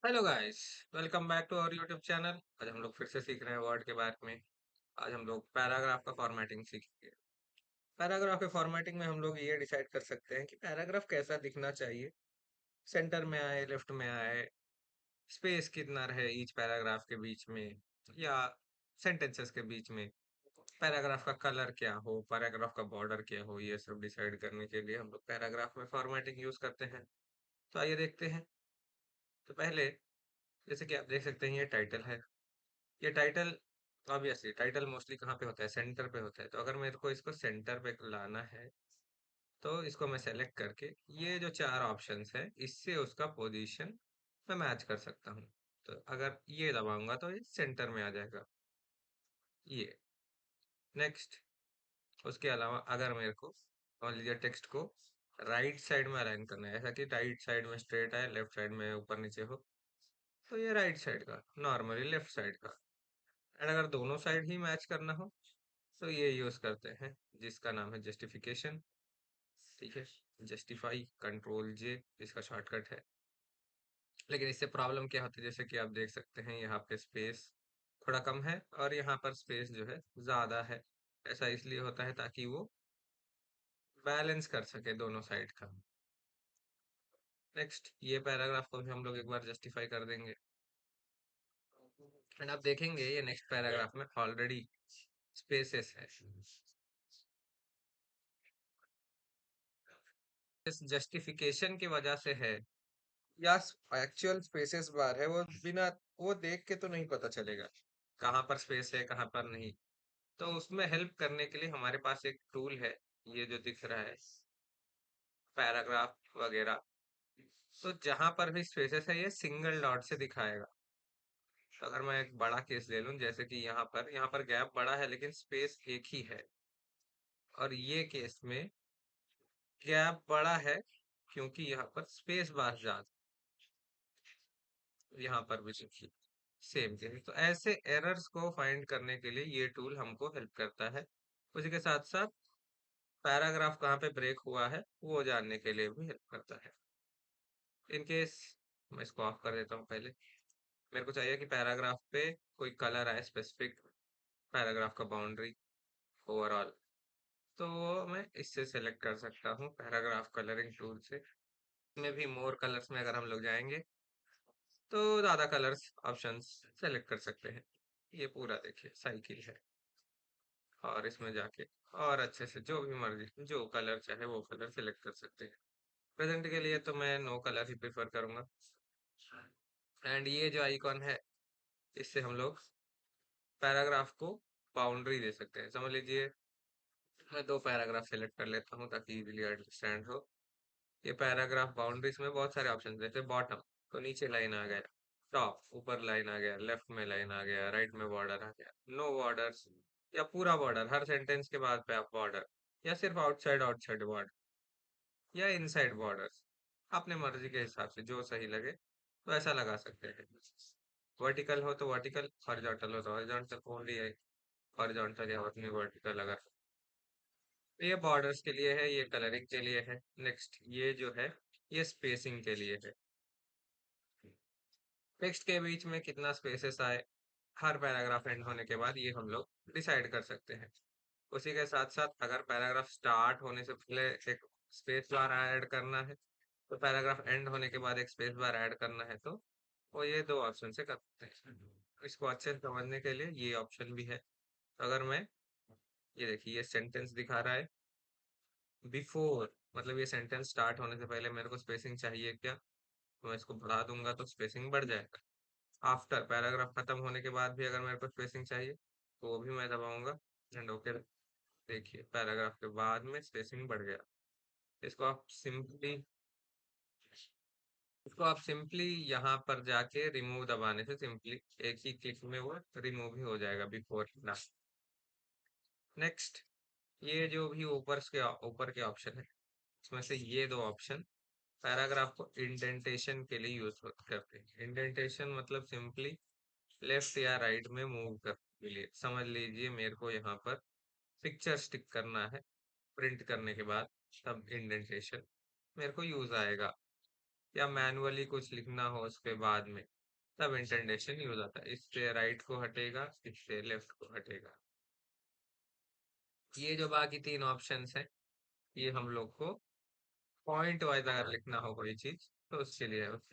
Hello guys. Welcome back to our YouTube channel. आज हम लोग फिर से सीख रहे हैं वर्ड के बारे में। आज हम लोग पैराग्राफ का फॉर्मेटिंग सीखेंगे। पैराग्राफ के फॉर्मेटिंग में हम लोग ये डिसाइड कर सकते हैं कि पैराग्राफ कैसा दिखना चाहिए। सेंटर में आए, लेफ्ट में आए, स्पेस कितना रहे ईच पैराग्राफ के बीच में, या सेंटेंसेस के बीच में, पैराग्राफ का कलर क्या हो, पैराग्राफ का बॉर्डर क्या हो, ये सब डिसाइड करने के लिए हम लोग पैराग्राफ में फॉर्मेटिंग यूज करते हैं। तो आइए देखते हैं। तो पहले, जैसे कि आप देख सकते हैं, ये टाइटल है। ये टाइटल, ऑब्वियसली टाइटल मोस्टली कहाँ पे होता है? सेंटर पे होता है। तो अगर मेरे को इसको सेंटर पे लाना है, तो इसको मैं सेलेक्ट करके ये जो चार ऑप्शंस है, इससे उसका पोजीशन मैं मैच कर सकता हूँ। तो अगर ये दबाऊंगा तो ये सेंटर में आ जाएगा। ये नेक्स्ट। उसके अलावा अगर मेरे को मान लीजिए टेक्स्ट को राइट साइड में अलाइन करना है, ऐसा कि राइट साइड में स्ट्रेट है, लेफ्ट साइड में ऊपर नीचे हो, तो ये राइट साइड का, नॉर्मली लेफ्ट साइड का। एंड अगर दोनों साइड ही मैच करना हो, तो ये यूज करते हैं, जिसका नाम है जस्टिफिकेशन। ठीक है, जस्टिफाई, कंट्रोल जे इसका शॉर्टकट है। लेकिन इससे प्रॉब्लम क्या होती है, जैसे कि आप देख सकते हैं यहाँ पे स्पेस थोड़ा कम है और यहाँ पर स्पेस जो है ज्यादा है। ऐसा इसलिए होता है ताकि वो बैलेंस कर सके दोनों साइड का। नेक्स्ट, ये पैराग्राफ को भी हम लोग एक बार जस्टिफाई कर देंगे। एंड आप देखेंगे ये नेक्स्ट पैराग्राफ में ऑलरेडी स्पेसेस है। इस जस्टिफिकेशन की वजह से है, या एक्चुअल स्पेसेस बार है, वो बिना वो देख के तो नहीं पता चलेगा कहाँ पर स्पेस है कहाँ पर नहीं। तो उसमें हेल्प करने के लिए हमारे पास एक टूल है, ये जो दिख रहा है, पैराग्राफ वगैरह। तो जहां पर भी स्पेसेस है, ये सिंगल डॉट से दिखाएगा। तो अगर मैं एक बड़ा केस ले लूं, जैसे कि यहाँ पर गैप बड़ा है लेकिन स्पेस एक ही है, और ये केस में गैप बड़ा है क्योंकि यहाँ पर स्पेस बार ज्यादा। यहाँ पर भी देखिए सेम केस। तो ऐसे एरर्स को फाइंड करने के लिए ये टूल हमको हेल्प करता है। उसी के साथ साथ पैराग्राफ कहाँ पे ब्रेक हुआ है वो जानने के लिए भी हेल्प करता है। इन केस मैं इसको ऑफ कर देता हूँ पहले। मेरे को चाहिए कि पैराग्राफ पे कोई कलर आए स्पेसिफिक, पैराग्राफ का बाउंड्री ओवरऑल। तो वो मैं इससे सेलेक्ट कर सकता हूँ पैराग्राफ कलरिंग टूल से। में भी मोर कलर्स में अगर हम लोग जाएंगे, तो ज़्यादा कलर्स ऑप्शंस सेलेक्ट कर सकते हैं। ये पूरा देखिए साइकिल है, और इसमें जाके और अच्छे से जो भी मर्जी जो कलर चाहे वो कलर सेलेक्ट कर सकते हैं। प्रेजेंट के लिए तो मैं नो कलर ही प्रेफर करूंगा। एंड ये जो आइकॉन है, इससे हम लोग पैराग्राफ को बाउंड्री दे सकते हैं। समझ लीजिए मैं दो पैराग्राफ सेलेक्ट कर लेता हूँ ताकि इजीली अंडरस्टैंड हो। ये पैराग्राफ बाउंड्रीज में बहुत सारे ऑप्शन, जैसे बॉटम तो नीचे लाइन आ गया, टॉप ऊपर लाइन आ गया, लेफ्ट में लाइन आ गया, राइट में बॉर्डर आ गया, नो बॉर्डर्स, या पूरा बॉर्डर हर सेंटेंस के बाद पे आप बॉर्डर, या सिर्फ आउटसाइड आउटसाइड बॉर्डर, या इनसाइड बॉर्डर्स। अपने मर्जी के हिसाब से जो सही लगे तो ऐसा लगा सकते हैं। वर्टिकल हो तो वर्टिकल, हॉरिजॉन्टल हो तो हॉरिजॉन्टल, ओनली है हॉरिजॉन्टल या अपनी वर्टिकल लगा। तो ये बॉर्डर्स के लिए है, ये कलरिंग के लिए है। नेक्स्ट, ये जो है ये स्पेसिंग के लिए है। टेक्स्ट के बीच में कितना स्पेसेस आए हर पैराग्राफ एंड होने के बाद, ये हम लोग डिसाइड कर सकते हैं। उसी के साथ साथ अगर पैराग्राफ स्टार्ट होने से पहले एक स्पेस बार ऐड करना है, तो पैराग्राफ एंड होने के बाद एक स्पेस बार ऐड करना है, तो वो ये दो ऑप्शन से कर सकते हैं। इसको अच्छे से समझने के लिए ये ऑप्शन भी है। अगर मैं, ये देखिए ये सेंटेंस दिखा रहा है बिफोर, मतलब ये सेंटेंस स्टार्ट होने से पहले मेरे को स्पेसिंग चाहिए क्या, तो मैं इसको बढ़ा दूंगा तो स्पेसिंग बढ़ जाएगा। आफ्टर, पैराग्राफ खत्म होने के बाद भी अगर मेरे को स्पेसिंग चाहिए, तो वो भी मैं दबाऊंगा एंड ओके। देखिए पैराग्राफ के बाद में स्पेसिंग बढ़ गया। इसको आप सिंपली इसको आप सिंपली यहाँ पर जाके रिमूव दबाने से सिंपली एक ही क्लिक में वो रिमूव ही हो जाएगा बिफोर ना। नेक्स्ट, ये जो भी ऊपर के ऑप्शन है, इसमें से ये दो ऑप्शन पैराग्राफ को इंडेंटेशन के लिए यूज करते हैं। इंडेंटेशन मतलब सिंपली लेफ्ट या राइट में मूव करने के लिए। समझ लीजिए मेरे को यहाँ पर पिक्चर स्टिक करना है प्रिंट करने के बाद, तब इंडेंटेशन मेरे को यूज आएगा। या मैनुअली कुछ लिखना हो उसके बाद में, तब इंडेंटेशन यूज आता है। इससे राइट को हटेगा, इससे लेफ्ट को हटेगा। ये जो बाकी तीन ऑप्शंस हैं, ये हम लोग को पॉइंट वाइज अगर लिखना हो कोई चीज, तो उसके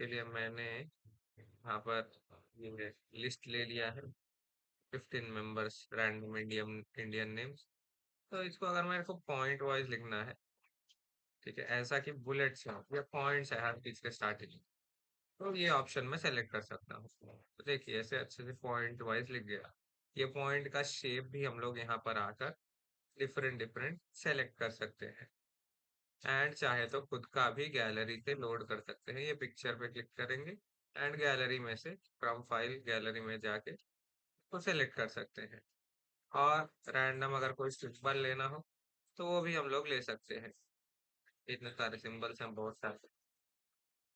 लिए मैंने यहाँ पर ये लिस्ट ले लिया है, 15 members random Indian Indian names. तो इसको अगर मेरे को पॉइंट वाइज लिखना है, ठीक है, ऐसा कि बुलेट्स हो या पॉइंट्स है हर चीज के स्टार्टिंग, तो ये ऑप्शन मैं सेलेक्ट कर सकता हूँ। तो देखिए ऐसे अच्छे से पॉइंट वाइज लिख गया। ये पॉइंट का शेप भी हम लोग यहाँ पर आकर डिफरेंट डिफरेंट सेलेक्ट कर सकते हैं। एंड चाहे तो खुद का भी गैलरी से लोड कर सकते हैं। ये पिक्चर पे क्लिक करेंगे एंड गैलरी में से फ्रॉम फाइल गैलरी में जाके वो सेलेक्ट कर सकते हैं। और रैंडम अगर कोई सिंबल लेना हो तो वो भी हम लोग ले सकते हैं। इतने सारे सिंबल्स हैं, बहुत सारे,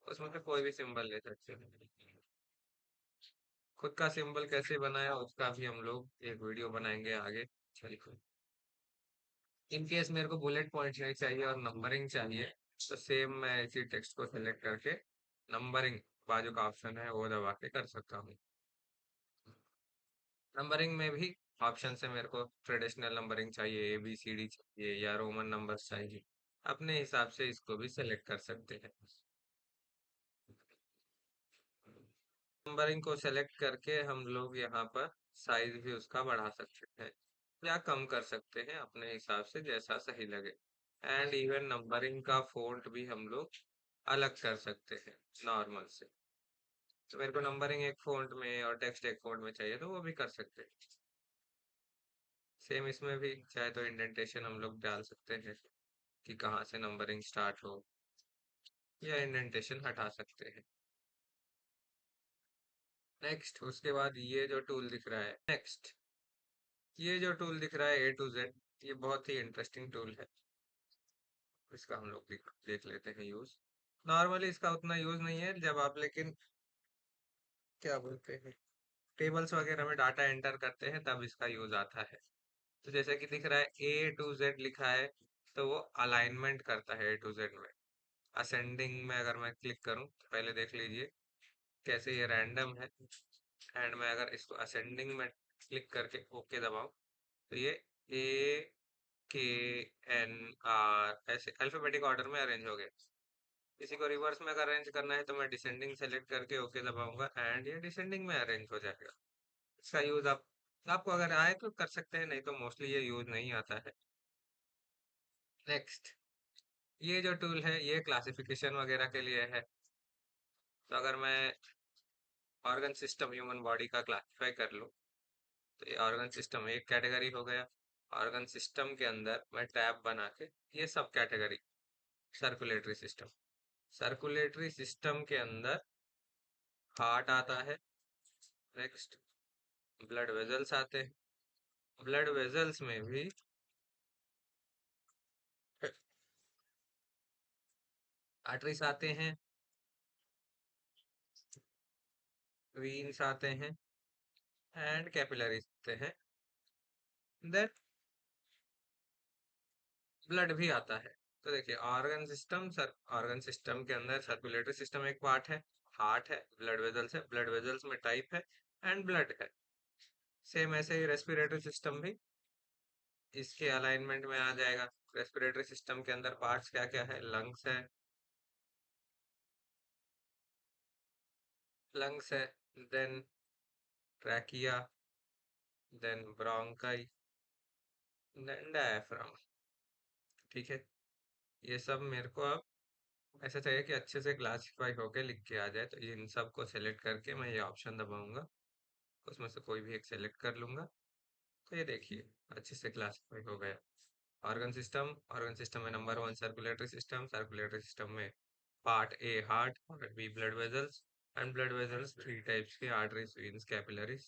उसमें से कोई भी सिंबल ले सकते हैं। खुद का सिंबल कैसे बनाया उसका भी हम लोग एक वीडियो बनाएंगे आगे। चलिए, इन केस मेरे को बुलेट पॉइंट नहीं चाहिए और नंबरिंग चाहिए, तो सेम मैं इसी टेक्स्ट को सिलेक्ट करके नंबरिंग बाजू का ऑप्शन है वो दबा के कर सकता हूँ। नंबरिंग में भी ऑप्शन है, मेरे को ट्रेडिशनल नंबरिंग चाहिए, ABCD चाहिए या रोमन नंबर चाहिए, अपने हिसाब से इसको भी सिलेक्ट कर सकते हैं। नंबरिंग को सेलेक्ट करके हम लोग यहाँ पर साइज भी उसका बढ़ा सकते हैं या कम कर सकते हैं अपने हिसाब से, जैसा सही लगे। एंड इवन नंबरिंग का फ़ॉन्ट भी हम लोग अलग कर सकते हैं नॉर्मल से। तो मेरे को नंबरिंग एक फ़ॉन्ट में और टेक्स्ट एक फ़ॉन्ट में चाहिए तो वो भी कर सकते हैं। सेम इसमें भी चाहे तो इंडेंटेशन हम लोग डाल सकते हैं कि कहाँ से नंबरिंग स्टार्ट हो, या इंडेंटेशन हटा सकते हैं। नेक्स्ट, उसके बाद ये जो टूल दिख रहा है, नेक्स्ट ये जो टूल दिख रहा है A to Z, ये बहुत ही इंटरेस्टिंग टूल है। इसका हम लोग देख लेते हैं यूज। नॉर्मली इसका उतना यूज नहीं है जब आप, लेकिन क्या बोलते हैं, टेबल्स वगैरह में डाटा एंटर करते हैं तब इसका यूज आता है। तो जैसे कि दिख रहा है A to Z लिखा है, तो वो अलाइनमेंट करता है A to Z में। असेंडिंग में अगर मैं क्लिक करूं तो पहले देख लीजिए कैसे ये रैंडम है। एंड मैं अगर इसको असेंडिंग में क्लिक करके ओके दबाऊं तो ये AKNR ऐसे अल्फाबेटिक ऑर्डर में अरेंज हो गए। किसी को रिवर्स में अगर अरेंज करना है तो मैं डिसेंडिंग सेलेक्ट करके ओके दबाऊंगा एंड ये डिसेंडिंग में अरेंज हो जाएगा। इसका यूज आप, आपको अगर आए तो कर सकते हैं, नहीं तो मोस्टली ये यूज नहीं आता है। नेक्स्ट, ये जो टूल है ये क्लासिफिकेशन वगैरह के लिए है। तो अगर मैं ऑर्गन सिस्टम ह्यूमन बॉडी का क्लासिफाई कर लूँ, तो ये ऑर्गन सिस्टम एक कैटेगरी हो गया। ऑर्गन सिस्टम के अंदर मैं टैब बना के ये सब category, circulatory system, circulatory system के अंदर हार्ट आता है। नेक्स्ट, ब्लड वेजल्स आते हैं। ब्लड वेजल्स में भी आर्टरीज आते हैं, वीन्स आते हैं एंड कैपिलरीज आते हैं। देन ब्लड भी आता है। तो देखिए organ system, sir organ system के अंदर सर्कुलेटरी सिस्टम एक पार्ट है, हार्ट है, ब्लड वेजल्स है, ब्लड वेजल्स में टाइप है एंड ब्लड है। सेम ऐसे ही रेस्पिरेटरी सिस्टम भी इसके अलाइनमेंट में आ जाएगा। रेस्पिरेटरी सिस्टम के अंदर पार्ट्स क्या क्या है, लंग्स है, लंग्स है, then trachea, then bronchi, then diaphragm. ठीक है, ये सब मेरे को अब ऐसा चाहिए कि अच्छे से क्लासिफाई होके लिख के आ जाए, तो इन सब को सेलेक्ट करके मैं ये ऑप्शन दबाऊंगा, उसमें से कोई भी एक सेलेक्ट कर लूंगा। तो ये देखिए अच्छे से क्लासिफाई हो गया। ऑर्गन सिस्टम में number 1 circulatory system, circulatory system में part A heart, part B blood vessels, and blood vessels 3 types के, arteries, veins, capillaries.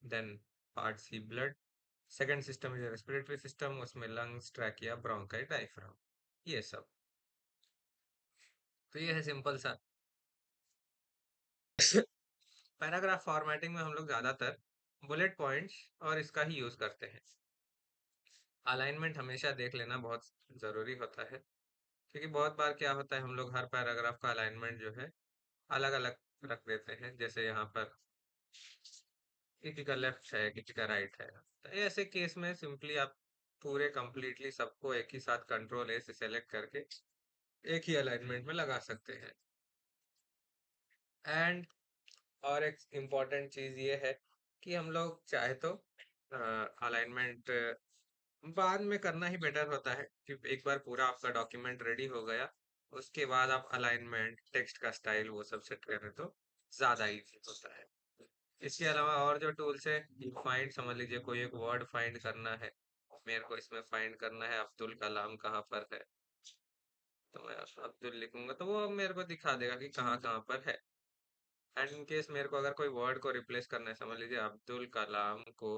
Then part C blood. Second system is respiratory system, उसमें lungs, trachea, bronchi, diaphragm, ये सब। तो ये है simple सा। Paragraph formatting में हम लोग ज्यादातर बुलेट पॉइंट्स और इसका ही यूज करते हैं। अलाइनमेंट हमेशा देख लेना बहुत जरूरी होता है, क्योंकि बहुत बार क्या होता है हम लोग हर पैराग्राफ का अलाइनमेंट जो है अलग अलग रख देते हैं, जैसे यहाँ पर किसी का लेफ्ट है किसी का राइट है। तो ऐसे केस में सिंपली आप पूरे कंप्लीटली सबको एक ही साथ कंट्रोल ए से सेलेक्ट करके एक ही अलाइनमेंट में लगा सकते हैं। एंड और एक इम्पॉर्टेंट चीज ये है कि हम लोग चाहे तो अलाइनमेंट बाद में करना ही बेटर होता है कि एक बार पूरा आपका डॉक्यूमेंट रेडी हो गया, उसके बाद आप अलाइनमेंट टेक्स्ट का स्टाइल वो सब सेट करें तो ज्यादा इजी होता है। इसके अलावा और जो टूल्स है, फाइंड समझ लीजिए कोई एक वर्ड फाइंड करना है, मेरे को इसमें फाइंड करना है अब्दुल कलाम कहाँ पर है, तो मैं अब्दुल लिखूंगा तो वो मेरे को दिखा देगा कि कहाँ कहाँ पर है। एंड इन केस मेरे को अगर कोई वर्ड को रिप्लेस करना है, समझ लीजिए अब्दुल कलाम को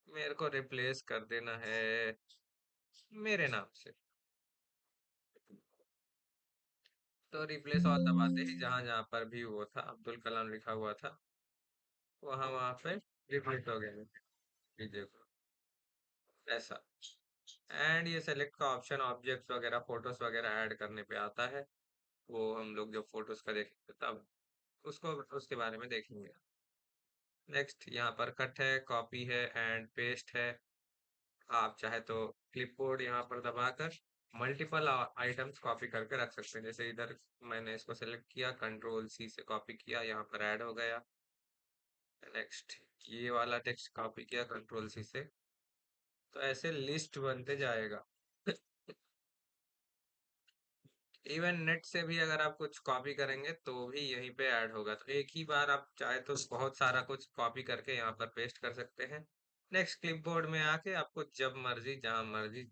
मेरे को रिप्लेस कर देना है मेरे नाम से, तो रिप्लेस ऑल दबाते ही जहां जहां पर भी वो था अब्दुल कलाम लिखा हुआ था वहां वहां पे रिप्लेस हो गया लीजिए ऐसा। एंड ये सेलेक्ट का ऑप्शन ऑब्जेक्ट्स वगैरह फोटोज वगैरह ऐड करने पे आता है, वो हम लोग जब फोटोज का देखेंगे तब उसको उसके बारे में देखेंगे। नेक्स्ट यहाँ पर कट है, कॉपी है एंड पेस्ट है। आप चाहे तो क्लिपबोर्ड यहाँ पर दबाकर मल्टीपल आइटम्स कॉपी करके रख सकते हैं, जैसे इधर मैंने इसको सेलेक्ट किया कंट्रोल सी से कॉपी किया यहाँ पर ऐड हो गया। नेक्स्ट ये वाला टेक्स्ट कॉपी किया कंट्रोल सी से, तो ऐसे लिस्ट बनते जाएगा। इवन नेट से भी अगर आप कुछ कॉपी करेंगे तो भी यहीं पे ऐड होगा, तो एक ही बार आप चाहे तो बहुत सारा कुछ कॉपी करके यहाँ पर पेस्ट कर सकते हैं। नेक्स्ट क्लिपबोर्ड में आके आपको जब मर्जी जहां मर्जी,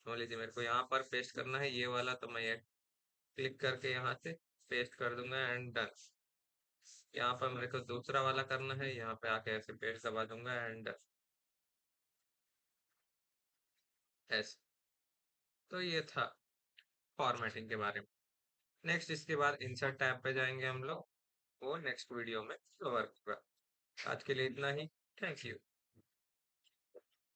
मान लीजिए मेरे को यहाँ पर पेस्ट करना है ये वाला, तो मैं ये क्लिक करके यहाँ से पेस्ट कर दूंगा एंड डन। यहाँ पर मेरे को दूसरा वाला करना है, यहाँ पे आके ऐसे पेस्ट दबा दूंगा एंड ऐसे। तो ये था फॉर्मेटिंग के बारे में। नेक्स्ट इसके बाद इंसर्ट टैब पे जाएंगे हम लोग, वो नेक्स्ट वीडियो में कवर होगा। आज के लिए इतना ही। Thank you.